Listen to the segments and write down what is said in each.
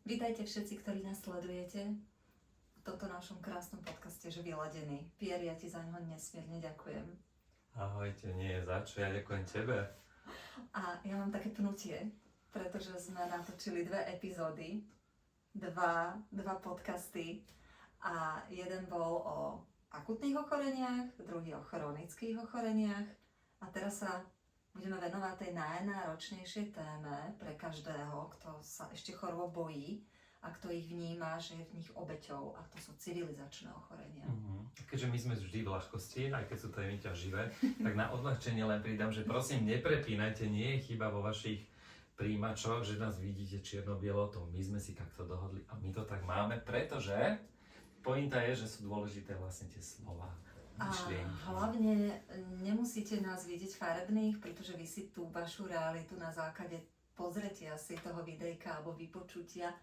Vítajte všetci, ktorí nás sledujete v tomto našom krásnom podcaste, že vyladený. Pierre, ja ti za ňo nesmierne ďakujem. Ahojte, nie je za čo, ja ďakujem tebe. A ja mám také pnutie, pretože sme natočili 2 epizódy, dva podcasty a jeden bol o akutných ochoreniach, druhý o chronických ochoreniach a teraz sa budeme venovať tej najnáročnejšej téme pre každého, kto sa ešte chorôb bojí a kto ich vníma, že je v nich obeťou, a to sú civilizačné ochorenia. Keďže my sme vždy v ľahkosti, aj keď sú témy ťaživé, tak na odľahčenie len pridám, že prosím, neprepínajte, nie je chyba vo vašich príjimačoch, že nás vidíte čierno-bielo, to my sme si takto dohodli a my to tak máme, pretože pointa je, že sú dôležité vlastne tie slova. A hlavne nemusíte nás vidieť farebných, pretože vy si tú vašu realitu na základe pozretia si toho videjka alebo vypočutia,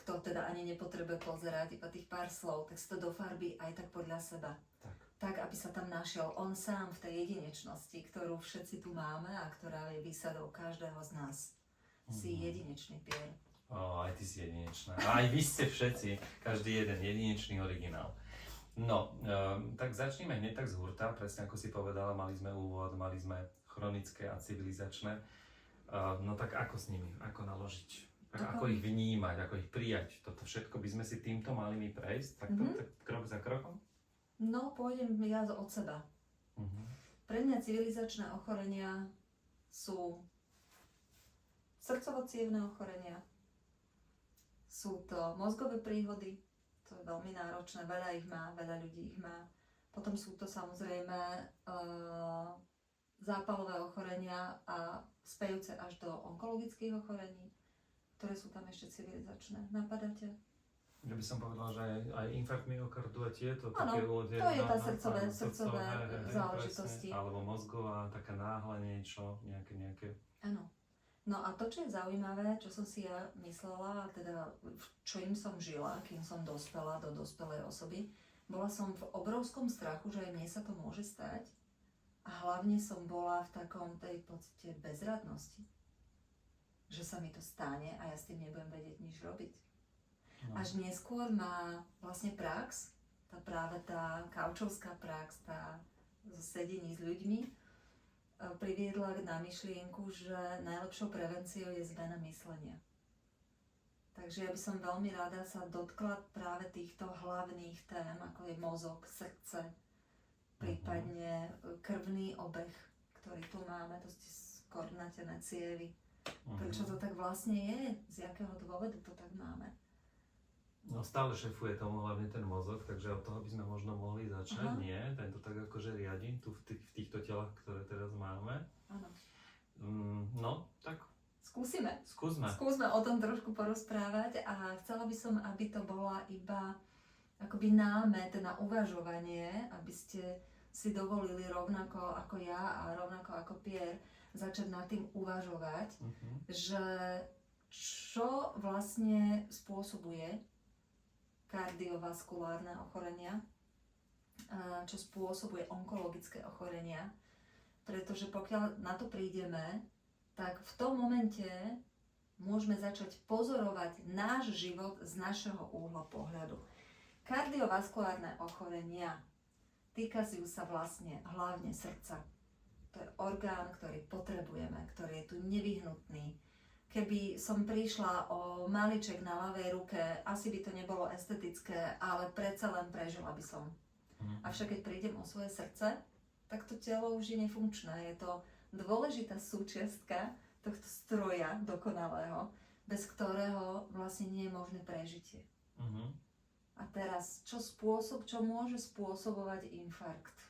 kto teda ani nepotrebuje pozerať iba tých pár slov, tak si to dofarbí aj tak podľa seba. Tak, aby sa tam našiel on sám v tej jedinečnosti, ktorú všetci tu máme a ktorá je výsadou každého z nás. Si jedinečný, Pierre. Aj ty si jedinečná. A aj vy ste všetci, každý jeden jedinečný originál. No, tak začneme hneď tak z hurta, presne ako si povedala, mali sme úvod, mali sme chronické a civilizačné. No tak ako s nimi, ako naložiť, ako ich vnímať, ako ich prijať, toto všetko by sme si týmto mali mi prejsť, tak krok za krokom? No, pôjdem ja od seba. Pre mňa civilizačné ochorenia sú srdcovo-cievne ochorenia, sú to mozgové príhody, to je veľmi náročné, veľa ich má, veľa ľudí ich má. Potom sú to samozrejme zápalové ochorenia a spejúce až do onkologických ochorení, ktoré sú tam ešte civilizačné. Napadáte? Ja by som povedala, že aj infarkt myokardu a tieto ano, také ľudia. To je tá srdcové záležitosti. Alebo mozgová, také náhle niečo, nejaké. Áno. No a to, čo je zaujímavé, čo som si ja myslela, teda čo im som žila, kým som dospela do dospelej osoby, bola som v obrovskom strachu, že aj mne sa to môže stať. A hlavne som bola v takom tej pocite bezradnosti. Že sa mi to stane a ja s tým nebudem vedieť nič robiť. No. Až neskôr ma vlastne prax, práve tá kaučovská prax, tá sedení s ľuďmi, priviedla na myšlienku, že najlepšou prevenciou je zmena myslenia. Takže ja by som veľmi rada sa dotkla práve týchto hlavných tém, ako je mozog, srdce, prípadne krvný obeh, ktorý tu máme, to ste skornatené cievy. Prečo to tak vlastne je? Z jakého dôvodu to tak máme? No stále šefuje tomu hlavne ten mozog, takže od toho by sme možno mohli začať. Nie, tento tak akože riadi tu v týchto telách, ktoré teraz máme. Áno. No, tak skúsme. Skúsme o tom trošku porozprávať a chcela by som, aby to bola iba akoby námet na uvažovanie, aby ste si dovolili rovnako ako ja a rovnako ako Pierre začať nad tým uvažovať, že čo vlastne spôsobuje kardiovaskulárne ochorenia, čo spôsobuje onkologické ochorenia, pretože pokiaľ na to prídeme, tak v tom momente môžeme začať pozorovať náš život z našeho úhla pohľadu. Kardiovaskulárne ochorenia týkajú sa vlastne hlavne srdca. To je orgán, ktorý potrebujeme, ktorý je tu nevyhnutný. Keby som prišla o maliček na ľavej ruke, asi by to nebolo estetické, ale predsa len prežila by som. Avšak keď prídem o svoje srdce, tak to telo už je nefunkčné. Je to dôležitá súčiastka tohto stroja dokonalého, bez ktorého vlastne nie je možné prežitie. A teraz, čo môže spôsobovať infarkt?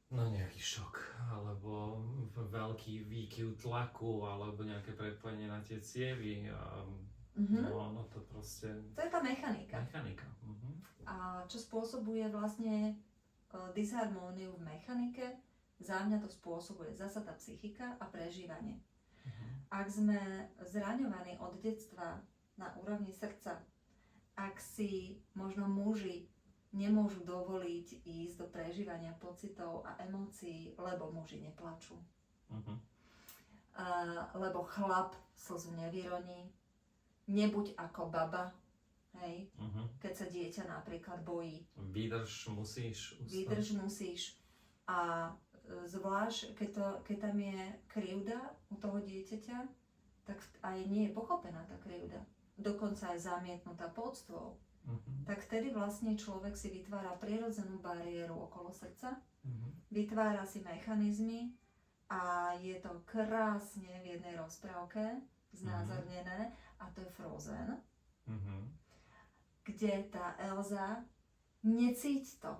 No nejaký šok, alebo veľký výkyv tlaku, alebo nejaké prepojenie na tie cievy. No to proste... To je tá mechanika. A čo spôsobuje vlastne disharmóniu v mechanike? Za mňa to spôsobuje zasa tá psychika a prežívanie. Ak sme zraňovaní od detstva na úrovni srdca, ak si možno muži nemôžu dovoliť ísť do prežívania pocitov a emócií, lebo muži neplačú. Lebo chlap slzu nevyroní, nebuď ako baba, hej, Mhm. keď sa dieťa napríklad bojí. Výdrž musíš ustať. Výdrž musíš. A zvlášť, keď tam je krivda u toho dieťaťa, tak aj nie je pochopená tá krivda. Dokonca aj zamietnutá podstvou. Mhm. Tak vtedy vlastne človek si vytvára prirodzenú bariéru okolo srdca, Mhm. vytvára si mechanizmy a je to krásne v jednej rozprávke znázornené a to je Frozen, Mhm. kde tá Elza necíti to.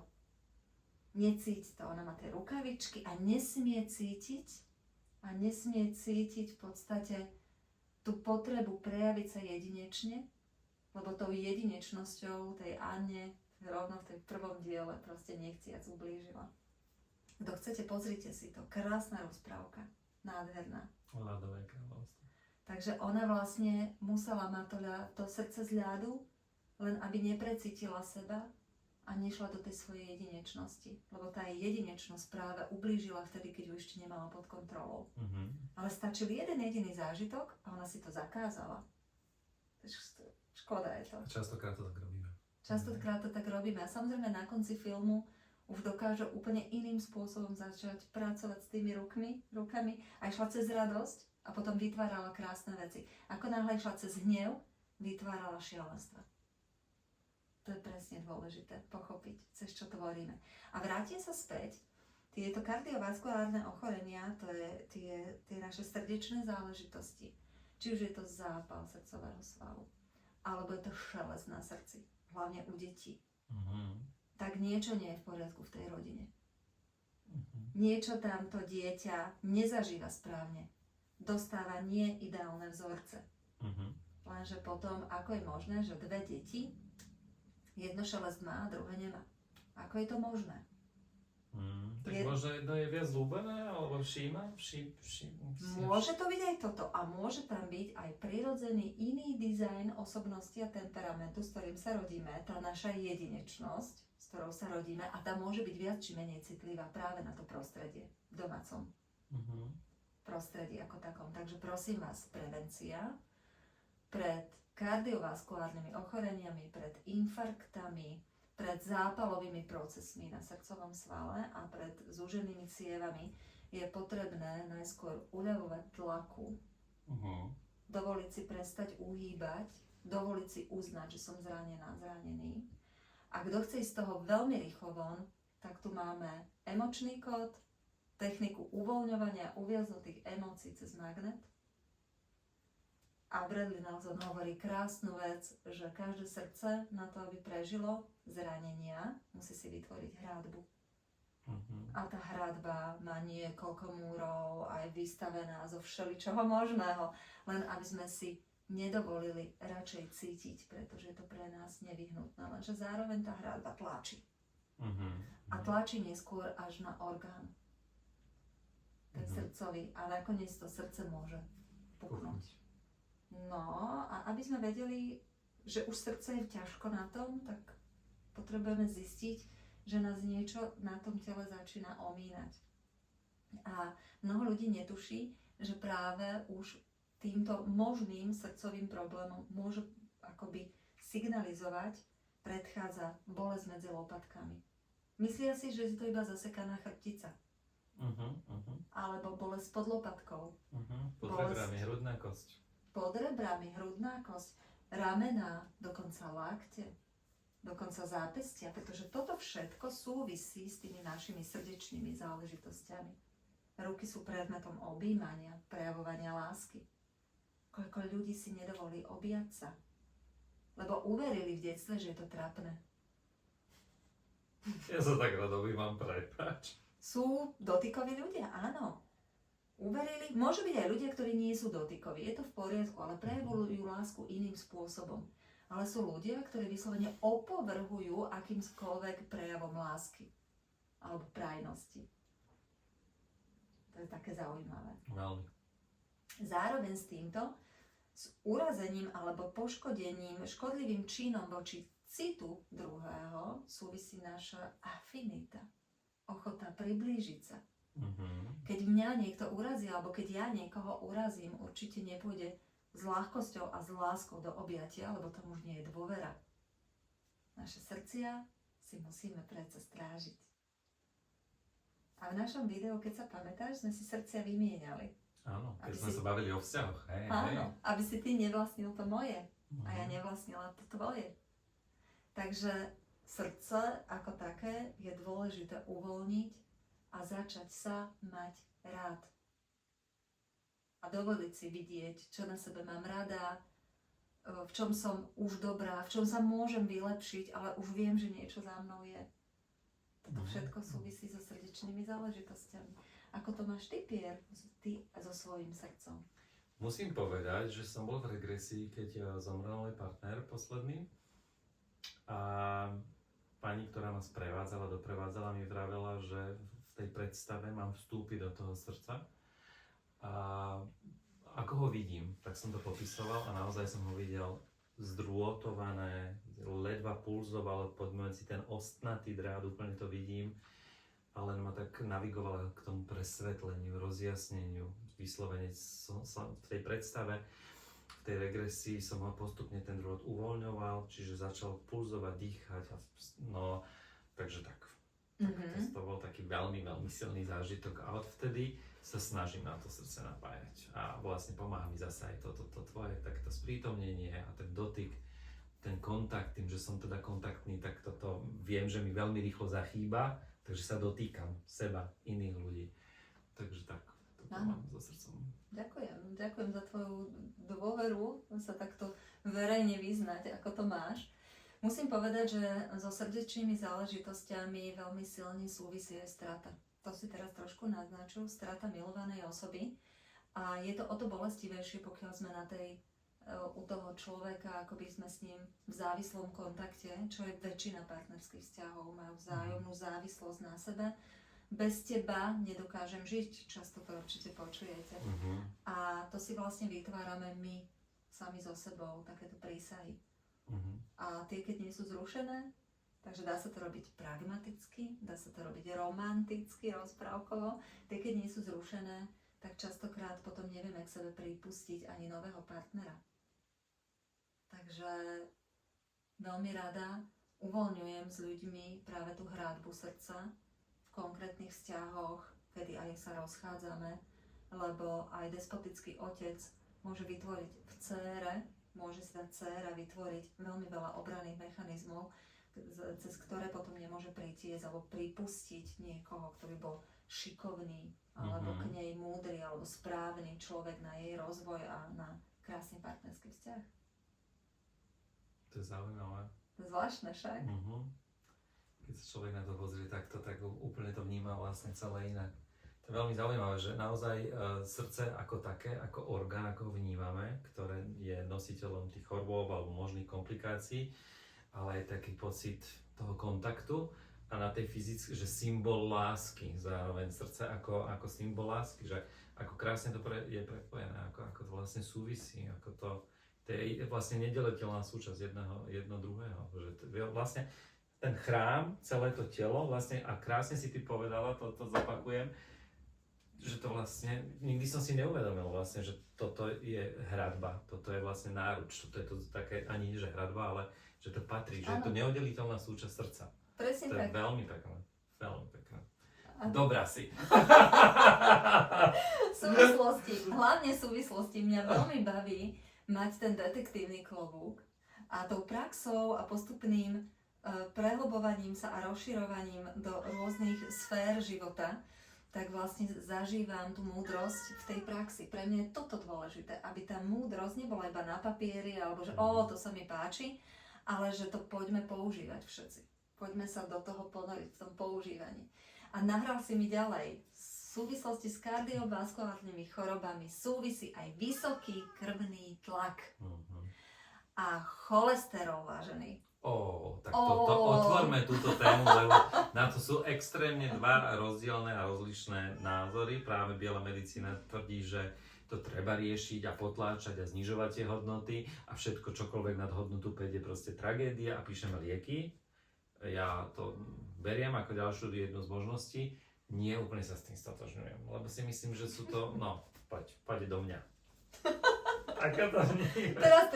Necíti to. Ona má tie rukavičky a nesmie cítiť v podstate tú potrebu prejaviť sa jedinečne, lebo tou jedinečnosťou tej Anne rovno v tej prvom diele proste nechciac ublížila. Kto chcete, pozrite si to. Krásna rozprávka. Nádherná. Ľadové kráľovstvo. Takže ona vlastne musela mať to srdce z ľadu, len aby neprecítila seba a nešla do tej svojej jedinečnosti. Lebo tá jej jedinečnosť práve ublížila vtedy, keď ju ešte nemala pod kontrolou. Mhm. Ale stačil jeden jediný zážitok a ona si to zakázala. Škoda je to. A častokrát to tak robíme. Častokrát to tak robíme. A samozrejme na konci filmu už dokáže úplne iným spôsobom začať pracovať s tými rukami a išla cez radosť a potom vytvárala krásne veci. Ako náhle išla cez hnev, vytvárala šialenstva. To je presne dôležité pochopiť, cez čo tvoríme. A vrátim sa späť. Tieto kardiovaskulárne ochorenia, to je tie naše srdečné záležitosti. Či už je to zápal srdcového svalu, alebo je to šelest na srdci, hlavne u detí. Mhm. Tak niečo nie je v poriadku v tej rodine. Mhm. Niečo tam to dieťa nezažíva správne. Dostáva nie ideálne vzorce. Mhm. Lenže potom, ako je možné, že dve deti, jedno šelest má a druhé nemá. Ako je to možné? Tak možno jedno je viac ľúbené, alebo všíma? Môže to byť aj toto a môže tam byť aj prirodzený iný dizajn osobnosti a temperamentu, s ktorým sa rodíme, tá naša jedinečnosť, s ktorou sa rodíme a tá môže byť viac či menej citlivá práve na to prostredie, v domácom prostredí ako takom. Takže prosím vás, prevencia pred kardiovaskulárnymi ochoreniami, pred infarktami, pred zápalovými procesmi na srdcovom svale a pred zúženými cievami je potrebné najskôr uľavovať tlaku, dovoliť si prestať uhýbať, dovoliť si uznať, že som zranená, zranený. A kto chce ísť z toho veľmi rýchlo von, tak tu máme emočný kód, techniku uvoľňovania uviaznutých emócií cez magnet. A Bradley Nelson hovorí krásnu vec, že každé srdce na to, aby prežilo zranenia, musí si vytvoriť hradbu. A tá hradba má niekoľko múrov, aj vystavená zo všeličoho možného, len aby sme si nedovolili radšej cítiť, pretože je to pre nás nevyhnutné, lenže zároveň tá hradba tlačí. A tlačí neskôr až na orgán, ten srdcový, a nakoniec to srdce môže puknúť. No a aby sme vedeli, že už srdce je ťažko na tom, tak potrebujeme zistiť, že nás niečo na tom tele začína omínať. A mnoho ľudí netuší, že práve už týmto možným srdcovým problémom môže akoby signalizovať, predchádza bolesť medzi lopatkami. Myslia si, že je to iba zasekaná chrbtica. Alebo bolesť pod lopatkou. Pod rebrami, hrudná kosť. Pod rebrami, hrudná kosť, ramená, dokonca lakte, dokonca zápestia, pretože toto všetko súvisí s tými našimi srdečnými záležitosťami. Ruky sú predmetom objímania, prejavovania lásky. Koľko ľudí si nedovolí objať sa, lebo uverili v detstve, že je to trápne. Ja sa tak rado objímam, prepáč. Sú dotykoví ľudia, áno. Uverili, môžu byť aj ľudia, ktorí nie sú dotykoví, je to v poriadku, ale prejavujú lásku iným spôsobom. Ale sú ľudia, ktorí vyslovene opovrhujú akýmkoľvek prejavom lásky alebo prajnosti. To je také zaujímavé. Veľmi. Zároveň s týmto, s urazením alebo poškodením, škodlivým činom voči citu druhého súvisí naša afinita, ochota priblížiť sa. Keď mňa niekto urazí, alebo keď ja niekoho urazím, určite nepôjde s ľahkosťou a s láskou do objatia, lebo tam už nie je dôvera. Naše srdcia si musíme predsa strážiť. A v našom videu, keď sa pamätáš, sme si srdcia vymieniali. Áno, keď Aby sme si- sa bavili o vzťahoch. Hej, hej. Áno, aby si ty nevlastnil to moje a ja Mhm. nevlastnila to tvoje. Takže srdce ako také je dôležité uvoľniť a začať sa mať rád. A dovoliť si vidieť, čo na sebe mám rada, v čom som už dobrá, v čom sa môžem vylepšiť, ale už viem, že niečo za mnou je. Toto všetko súvisí so srdečnými záležitosťami. Ako to máš ty, Pierre, ty so svojím srdcom? Musím povedať, že som bol v regresii, keď zomrel môj partner posledný. A pani, ktorá ma sprevádzala, doprevádzala, mi vravela, že v tej predstave mám vstúpiť do toho srdca. A ako ho vidím, tak som to popisoval a naozaj som ho videl zdrôtované, ledva pulzoval pomedzi ten ostnatý drát, úplne to vidím. A len ma tak navigovala k tomu presvetleniu, rozjasneniu, vyslovene som v tej predstave, v tej regresii som ho postupne ten drôt uvoľňoval, čiže začal pulzovať, dýchať, no, takže tak. To bol taký veľmi, veľmi silný zážitok a odvtedy sa snažím na to srdce napájať a vlastne pomáha mi zase aj to tvoje takéto sprítomnenie a ten dotyk, ten kontakt, tým, že som teda kontaktný, tak toto viem, že mi veľmi rýchlo zachýba, takže sa dotýkam seba, iných ľudí. Takže tak, toto mám so srdcom. Ďakujem za tvoju dôveru, sa takto verejne vyznať, ako to máš. Musím povedať, že so srdečnými záležitosťami veľmi silne súvisí aj strata. To si teraz trošku naznačil, strata milovanej osoby. A je to o to bolestivejšie, pokiaľ sme u toho človeka, ako by sme s ním v závislom kontakte, čo je väčšina partnerských vzťahov, majú vzájomnú závislosť na sebe. Bez teba nedokážem žiť, často to určite počujete. A to si vlastne vytvárame my sami so sebou, takéto prísahy. A tie, keď nie sú zrušené, takže dá sa to robiť pragmaticky, dá sa to robiť romanticky, rozprávkovo. Tie, keď nie sú zrušené, tak častokrát potom nevieme k sebe pripustiť ani nového partnera. Takže veľmi rada uvoľňujem s ľuďmi práve tú hradbu srdca v konkrétnych vzťahoch, kedy aj sa rozchádzame, lebo aj despotický otec môže vytvoriť v dcére, môže sa dcéra vytvoriť veľmi veľa obranných mechanizmov, cez ktoré potom nemôže pritiesť alebo pripustiť niekoho, ktorý bol šikovný, alebo k nej múdry, alebo správny človek na jej rozvoj a na krásny partnerský vzťah. To je zaujímavé. Zvláštne však. Keď sa človek na to pozrie takto, tak úplne to vníma vlastne celé inak. To je veľmi zaujímavé, že naozaj srdce ako také, ako orgán, ako ho vnímame, ktoré je nositeľom tých chorôb alebo možných komplikácií, ale aj taký pocit toho kontaktu a na tej fyzickej, že symbol lásky, zároveň srdce ako symbol lásky, že ako krásne to je prepojené, ako to vlastne súvisí, ako to je vlastne nedeliteľná súčasť jedno druhého, že vlastne ten chrám, celé to telo, vlastne, a krásne si ty povedala, to zopakujem, že to vlastne, nikdy som si neuvedomil vlastne, že toto je hradba, toto je vlastne náruč, toto je to také, ani nie že hradba, ale že to patrí, že je to neoddeliteľná súčasť srdca. Presne to tak. Je veľmi pekné, veľmi pekné. Dobrá si. Hlavne súvislosti mňa veľmi baví mať ten detektívny klobúk a tou praxou a postupným prehlbovaním sa a rozširovaním do rôznych sfér života, tak vlastne zažívam tú múdrosť v tej praxi. Pre mňa je toto dôležité, aby tá múdrosť nebola iba na papieri, alebo že to sa mi páči, ale že to poďme používať všetci. Poďme sa do toho ponoriť v tom používaní. A nahral si mi ďalej. V súvislosti s kardiovaskulárnymi chorobami súvisí aj vysoký krvný tlak a cholesterol, vážený. Tak otvorme túto tému, lebo na to sú extrémne dva rozdielne a rozlišné názory. Práve biela medicína tvrdí, že to treba riešiť a potláčať a znižovať tie hodnoty a všetko čokoľvek nad hodnotu 5 je proste tragédia a píšeme lieky. Ja to beriem ako ďalšiu jednu z možností. Nie úplne sa s tým stotožňujem, lebo si myslím, že sú to, poď do mňa. Ako to nie? Teraz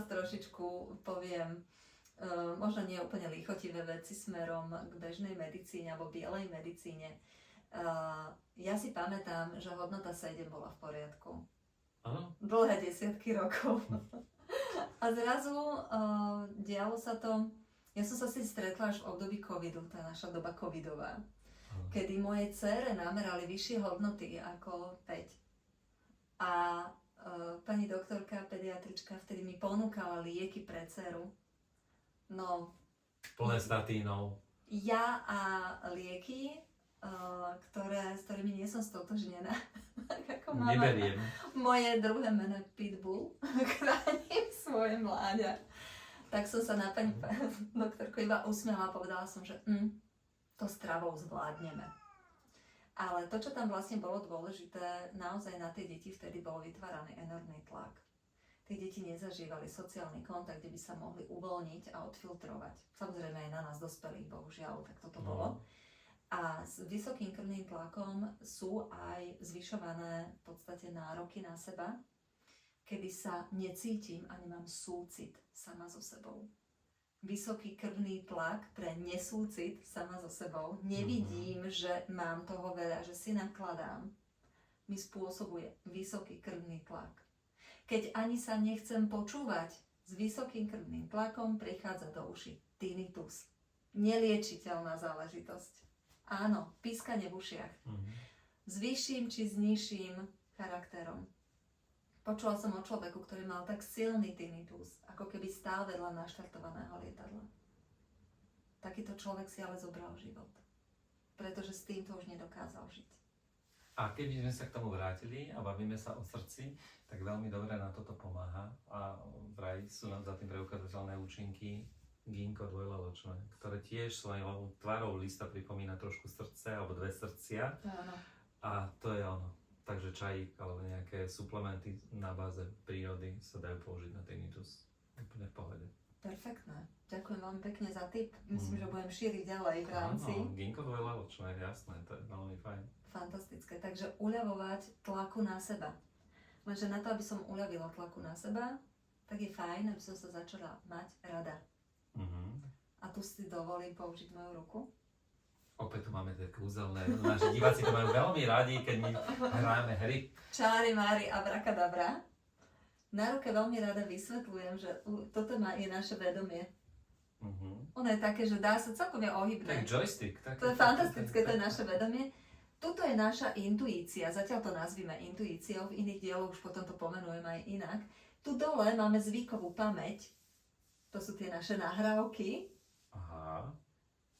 trošičku poviem, možno nie úplne lichotivé veci smerom k bežnej medicíne alebo bielej medicíne. Ja si pamätám, že hodnota 7 bola v poriadku. Áno? Dlhé desiatky rokov. A zrazu dialo sa to, ja som sa si stretla až v období covidu, tá naša doba covidová, kedy mojej dcére namerali vyššie hodnoty ako 5. A pani doktorka, pediatrička vtedy mi ponúkala lieky pre dceru. No, Plné statínov. ja a lieky, s ktorými nie som stotožnená. Ako mama. Neberiem. Moje druhé meno je Pitbull, chránim svoje mláďa. Tak som sa na pani doktorku iba usmiala a povedala som, že to stravou zvládneme. Ale to, čo tam vlastne bolo dôležité, naozaj na tie deti vtedy bol vytváraný enormný tlak. Tie deti nezažívali sociálny kontakt, kde by sa mohli uvoľniť a odfiltrovať. Samozrejme aj na nás dospelých, bohužiaľ, tak toto bolo. A s vysokým krvným tlakom sú aj zvyšované v podstate nároky na seba, kedy sa necítim a nemám súcit sama so sebou. Vysoký krvný tlak pre nesúcit sama so sebou, nevidím, že mám toho veľa, že si nakladám, mi spôsobuje vysoký krvný tlak. Keď ani sa nechcem počúvať, s vysokým krvným tlakom prichádza do uši tinnitus. Neliečiteľná záležitosť. Áno, pískanie v ušiach. S vyšším či s nižším charakterom. Počula som o človeku, ktorý mal tak silný tinnitus, ako keby stál vedľa naštartovaného lietadla. Takýto človek si ale zobral život. Pretože s týmto už nedokázal žiť. A keby sme sa k tomu vrátili a bavíme sa o srdci, tak veľmi dobre na toto pomáha. A vraj sú nám za tým preukázateľné účinky gínko dvojlaločné, ktoré tiež svojou tvarou lista pripomína trošku srdce alebo dve srdcia. Áno. A to je ono. Takže čajík alebo nejaké suplementy na báze prírody sa dajú použiť na tinnitus. Úplne v pohode. Perfektné. Ďakujem veľmi pekne za tip. Myslím, že budem šíriť ďalej v rámci. Áno, gínko dvojlaločné, jasné, to je veľmi fajn. Fantastické. Takže uľavovať tlaku na seba. Lenže na to, aby som uľavila tlaku na seba, tak je fajn, aby som sa začala mať rada. A tu si dovolím použiť moju ruku. Opäť tu máme tie kúzelné, naši diváci to majú veľmi radi, keď my hráme hry. Čári, mári, abrakadabra. Na ruke veľmi rada vysvetľujem, že toto je naše vedomie. Ono je také, že dá sa celkom je ohybné. Tak joystick. Tak, to je fantastické, to je naše vedomie. Tuto je naša intuícia, zatiaľ to nazvime intuíciou, v iných dieloch už potom to pomenujem aj inak. Tu dole máme zvykovú pamäť, to sú tie naše nahrávky. Aha.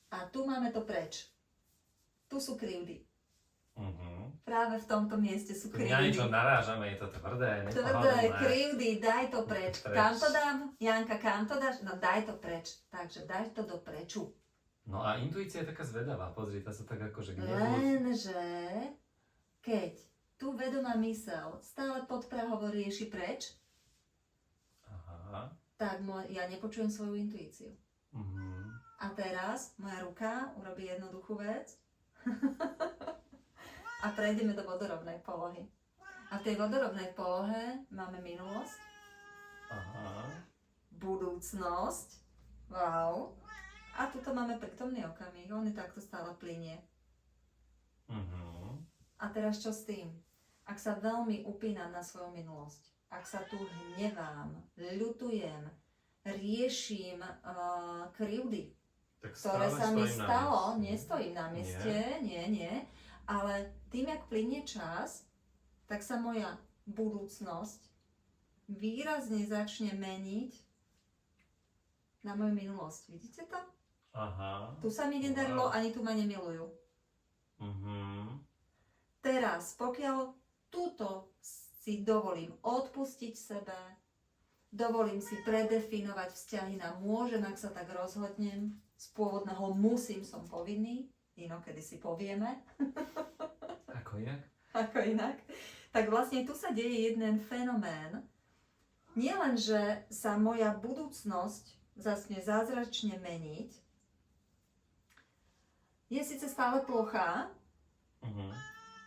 A tu máme to preč. Tu sú krivdy. Práve v tomto mieste sú krivdy. Na niečo narážame, je to tvrdé. Tvrdé, krivdy, daj to preč. Kam to dám? Janka, kam to dáš? No daj to preč. Takže daj to do preču. No a intuícia je taká zvedavá, pozri, tá sa tak akože... Lenže, keď tu vedomá myseľ stále podprahovo rieši preč, tak ja nepočujem svoju intuíciu. A teraz moja ruka urobí jednoduchú vec a prejdeme do vodorovnej polohy. A v tej vodorovnej polohe máme minulosť, budúcnosť, wow, a tuto máme prítomný okamih, on je takto stále plynie. A teraz čo s tým? Ak sa veľmi upínam na svoju minulosť, ak sa tu hnevám, ľutujem, riešim krivdy, ktoré sa mi stalo, nestojím na mieste, nie, ale tým, jak plynie čas, tak sa moja budúcnosť výrazne začne meniť na moju minulosť. Vidíte to? Tu sa mi nedarilo, ani tu ma nemilujú. Teraz, pokiaľ túto si dovolím odpustiť sebe, dovolím si predefinovať vzťahy na môžem, ak sa tak rozhodnem, z pôvodného musím som povinný, inokedy si povieme. Ako inak? Ako inak. Tak vlastne tu sa deje jeden fenomén. Nie len, že sa moja budúcnosť začne zázračne meniť, je síce stále plochá,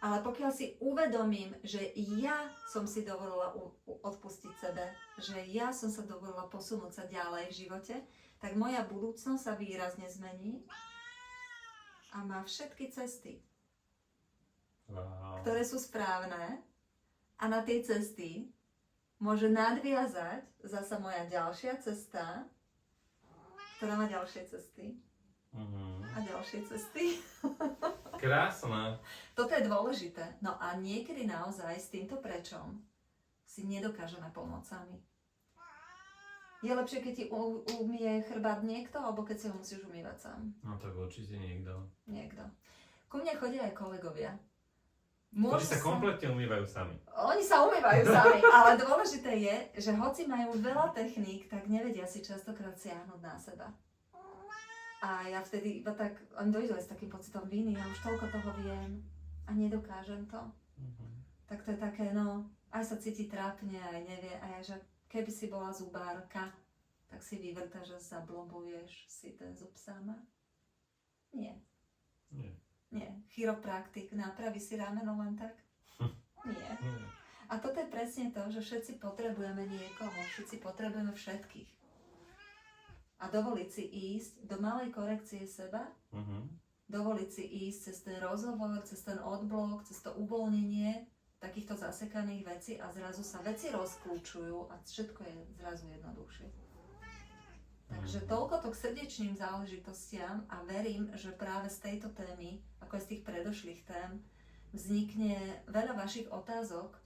Ale pokiaľ si uvedomím, že ja som si dovolila odpustiť sebe, že ja som sa dovolila posunúť sa ďalej v živote, tak moja budúcnosť sa výrazne zmení a má všetky cesty, ktoré sú správne, a na tie cesty môže nadviazať zasa moja ďalšia cesta, ktorá má ďalšie cesty a ďalšie cesty. Krásne. Toto je dôležité. No a niekedy naozaj s týmto prečom si nedokážeme pomôcť sami. Je lepšie, keď ti umie chrbát niekto, alebo keď si ho musíš umývať sám? No tak určite niekto. Niekto. Ku mne chodia aj kolegovia. Ktorí sa kompletne umývajú sami. Oni sa umývajú sami, ale dôležité je, že hoci majú veľa techník, tak nevedia si častokrát siahnuť na seba. A ja vtedy iba tak, oni dojdú aj s takým pocitom viny, ja už toľko toho viem a nedokážem to. Tak to je také, no, aj sa cíti trápne, aj nevie, a ja, že keby si bola zubárka, tak si vyvrta, že zablobuješ si ten zub sama. Nie. Nie. Chiropraktik, napraví si rameno len tak? Nie. A toto je presne to, že všetci potrebujeme niekoho, všetci potrebujeme všetkých. A dovoliť si ísť do malej korekcie seba, dovoliť si ísť cez ten rozhovor, cez ten odblok, cez to uvoľnenie takýchto zasekaných vecí a zrazu sa veci rozkľúčujú a všetko je zrazu jednoduchšie. Takže toľko to k srdečným záležitostiam a verím, že práve z tejto témy, ako aj z tých predošlých tém, vznikne veľa vašich otázok,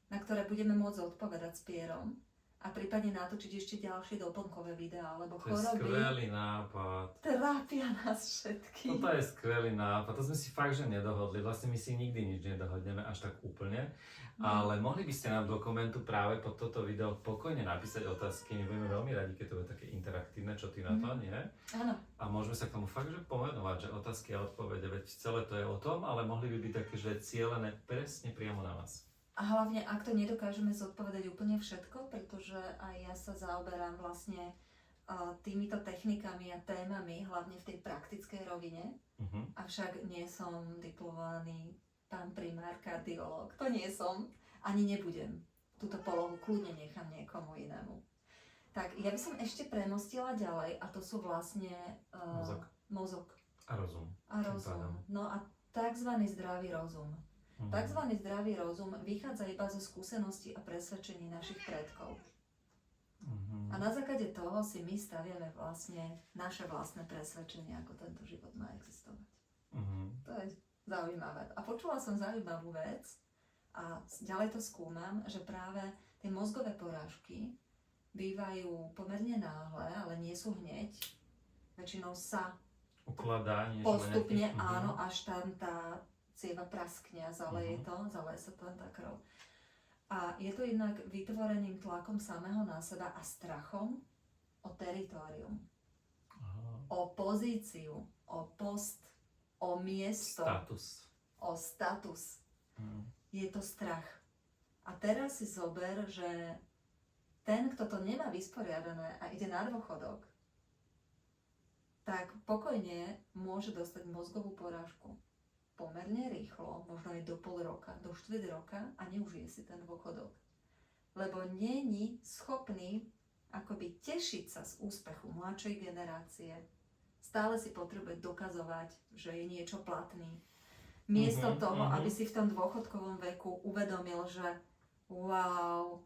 na ktoré budeme môcť odpovedať s Pierom. A prípadne natočiť ešte ďalšie doplnkové videá, alebo to choroby. To je skvelý nápad. Trápia nás všetkých. Toto je skvelý nápad. To sme si fakt, že nedohodli. Vlastne my si nikdy nič nedohodneme až tak úplne. Ale mohli by ste nám do komentu práve pod toto video pokojne napísať otázky. My budeme veľmi radi, keď to bude také interaktívne, čo ty na to, nie? Áno. A môžeme sa k tomu fakt, že pomenovať, že otázky a odpovede, veď celé to je o tom, ale mohli by byť také, že cielené presne priamo na vás. A hlavne, ak to nedokážeme zodpovedať úplne všetko, pretože aj ja sa zaoberám vlastne týmito technikami a témami, hlavne v tej praktickej rovine. Avšak nie som diplomovaný pán primár, kardiológ. To nie som, ani nebudem. Túto polohu kľudne nechám niekomu inému. Tak, ja by som ešte premostila ďalej, a to sú vlastne mozog. A rozum. A rozum. No a takzvaný zdravý rozum. Takzvaný zdravý rozum vychádza iba zo skúseností a presvedčení našich predkov. A na základe toho si my staviame vlastne naše vlastné presvedčenie, ako tento život má existovať. To je zaujímavé. A počula som zaujímavú vec a ďalej to skúmam, že práve tie mozgové porážky bývajú pomerne náhle, ale nie sú hneď. Väčšinou sa ukladá postupne, áno, až tam tá cieva praskne a zaleje sa to tá krv. A je to jednak vytvoreným tlakom samého na seba a strachom o teritorium, o pozíciu, o post, o miesto, o status. Je to strach. A teraz si zober, že ten, kto to nemá vysporiadané a ide na dôchodok, tak pokojne môže dostať mozgovú porážku. Pomerne rýchlo, možno aj do pol roka, do štvrť roka a neužije si ten dôchodok. Lebo není schopný akoby tešiť sa z úspechu mladšej generácie. Stále si potrebuje dokazovať, že je niečo platný. Miesto toho, aby si v tom dôchodkovom veku uvedomil, že wow,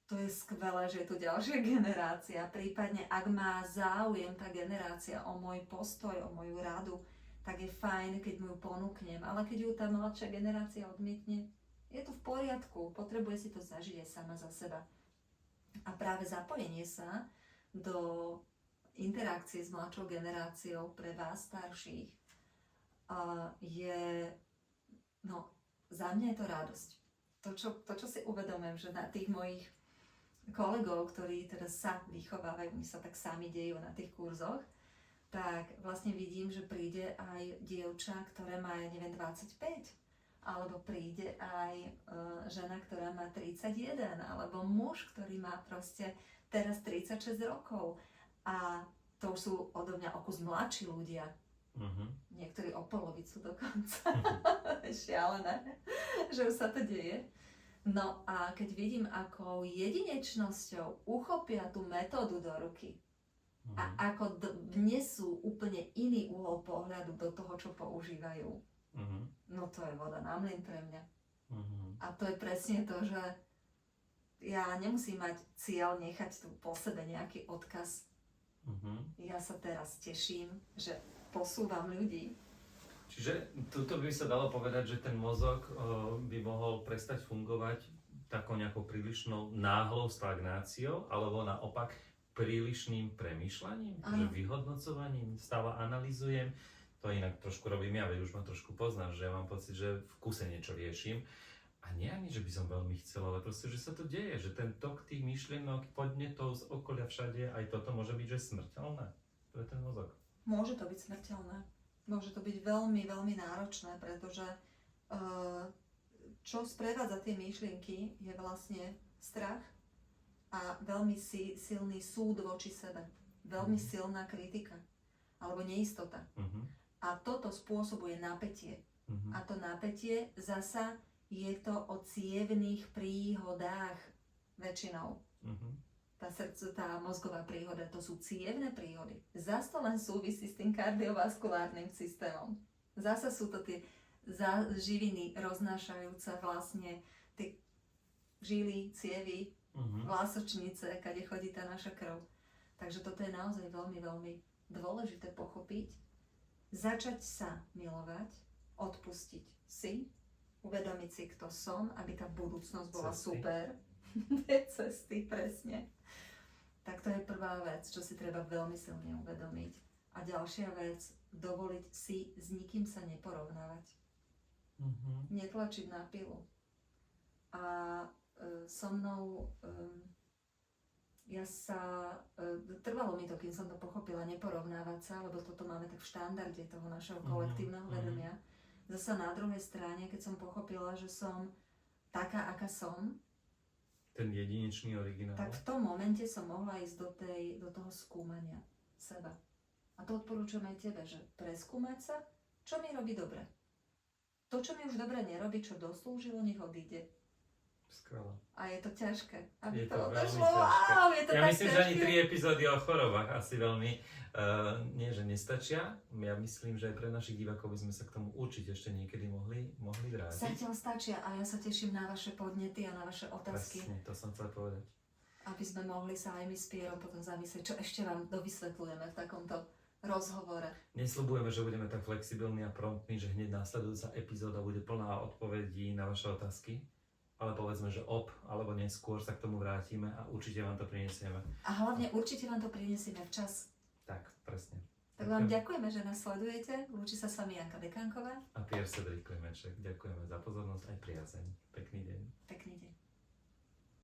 to je skvelé, že je tu ďalšia generácia. Prípadne, ak má záujem tá generácia o môj postoj, o moju radu, tak je fajn, keď mu ju ponúknem. Ale keď ju tá mladšia generácia odmietne, je to v poriadku. Potrebuje si to zažiť aj sama za seba. A práve zapojenie sa do interakcie s mladšou generáciou pre vás starších je, no, za mňa je to radosť. To, čo si uvedomujem, že na tých mojich kolegov, ktorí teda sa vychovávajú, oni sa tak sami dejú na tých kurzoch, tak vlastne vidím, že príde aj dievča, ktoré má, ja neviem, 25, alebo príde aj žena, ktorá má 31, alebo muž, ktorý má proste teraz 36 rokov. A to už sú odo mňa o kus mladší ľudia. Niektorí o polovicu dokonca. Šialené, že už sa to deje. No a keď vidím, ako jedinečnosťou uchopia tú metódu do ruky a ako vnesú úplne iný uhol pohľadu do toho, čo používajú, no to je voda na mlyn pre mňa. A to je presne to, že ja nemusím mať cieľ nechať tu po sebe nejaký odkaz. Ja sa teraz teším, že posúvam ľudí. Čiže tuto by sa dalo povedať, že ten mozog by mohol prestať fungovať takou nejakou prílišnou náhlou stagnáciou, alebo naopak prílišným premýšľaním, že vyhodnocovaním, stále analyzujem. To inak trošku robím ja, veď už ma trošku poznáš, že ja mám pocit, že v kuse niečo riešim. A nie ani, že by som veľmi chcel, ale proste, že sa to deje, že ten tok tých myšlienok, podnetov z okolia všade, aj toto môže byť, že smrteľné pre ten mozog. Môže to byť smrteľné. Môže to byť veľmi, veľmi náročné, pretože čo sprevádza tie myšlienky je vlastne strach a veľmi silný súd voči sebe. Veľmi silná kritika alebo neistota. A toto spôsobuje napätie. A to napätie zasa je to o cievnych príhodách väčšinou. Tá mozgová príhoda, to sú cievne príhody. Zas to len súvisí s tým kardiovaskulárnym systémom. Zasa sú to tie živiny roznášajúce vlastne tie žily, cievy, vlásočnice, kade chodí tá naša krv. Takže toto je naozaj veľmi, veľmi dôležité pochopiť. Začať sa milovať, odpustiť si, uvedomiť si, kto som, aby tá budúcnosť bola super. Tie cesty, presne. Tak to je prvá vec, čo si treba veľmi silne uvedomiť. A ďalšia vec, dovoliť si s nikým sa neporovnávať. Netlačiť na pilu. A so mnou, trvalo mi to, kým som to pochopila, neporovnávať sa, lebo toto máme tak v štandarde toho našeho kolektívneho vedomia. Zasa na druhej strane, keď som pochopila, že som taká, aká som, ten jedinečný originál. Tak v tom momente som mohla ísť do toho skúmania seba. A to odporúčam aj tebe, že preskúmať sa, čo mi robí dobre. To, čo mi už dobre nerobí, čo doslúžilo, nech odíde. Skvelé. A je to ťažké. Je to veľmi odešlo. ťažké. Wow, je to Ja tak myslím, ťažké. že ani 3 epizódy o chorobách asi veľmi nie, že nestačia. Ja myslím, že aj pre našich divákov by sme sa k tomu určite ešte niekedy mohli vrátiť. Zatiaľ stačia a ja sa teším na vaše podnety a na vaše otázky. Presne, to som chcel povedať. Aby sme mohli sa aj my s Pierom potom zamyslieť, čo ešte vám dovysvetľujeme v takomto rozhovore. Nesľubujeme, že budeme tak flexibilní a promptní, že hneď následujúca epizóda bude plná odpovedí na vaše otázky. Ale povedzme, že alebo neskôr sa k tomu vrátime a určite vám to prinesieme. A hlavne určite vám to prinesieme včas. Tak, presne. Tak vám ďakujeme, že nás sledujete. Lúči sa s vami Janka Dekánková a Pier Cedric Klimeček. Ďakujeme za pozornosť aj priazeň. Pekný deň. Pekný deň.